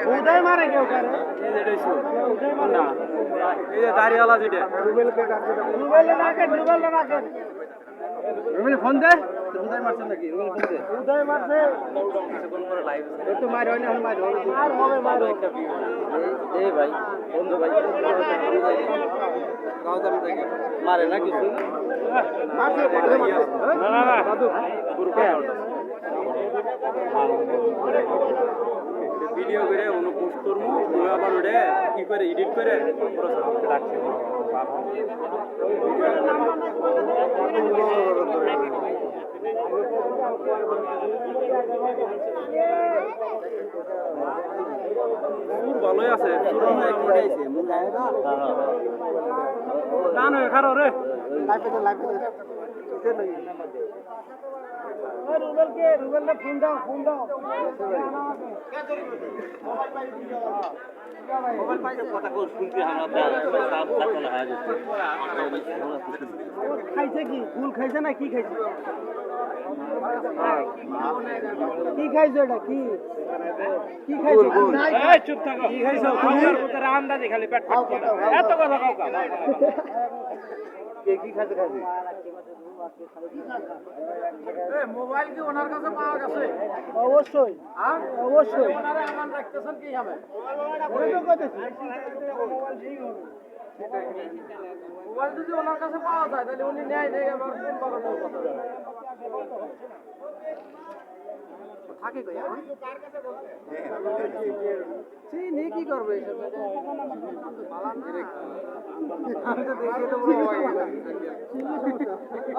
উদয় মারে কেউ করে এই যে দাড়িওয়ালা যেটা রুবেল ফোন দে উদয় মারছেন নাকি রুবেল ফোন দে উদয় মারছে কোন করে লাইভ একটু মার হয় না মার হবে আর হবে মারো একটা এই ভাই বন্ধু ভাই গাও দাম থেকে মারে না কিছু মারছে না না না দাদু পুরোটা ভিডিও করে অনু পোস্ট করব ওই আবার ওটা কি করে এডিট করে পুরো সামনে রাখছে সুর ভালোই আছে সুর অনেক উঠাইছে না না খারো রে লাইফে রুবেল ফোন দাও মোবাইল পাইছে কথা কো শুনতে আমরা সব সাকল হয়ে যাচ্ছে খাইছে কি ফুল খাইছে না কি খাইছে কি খাইছে এটা কি খাইছে এই চুপ থাকো কি খাইছো তুমি তোর আন্দাজে খালি পেট ফাটছে এত কথা কাও কা কি খাইছে মোবাইল কি ওনার কাছে পাওয়া গেছে অবশ্যই অবশ্যই ওনারে আমান রাখতেছেন কি হবে মোবাইল যদি ওনার কাছে পাওয়া যায় তাহলে উনি নেয় আবার ফোন করানোর কথা থাকে কই এখন চিনি কি করবে এসব আমি তো দেখে তো বড় হয়ে গেল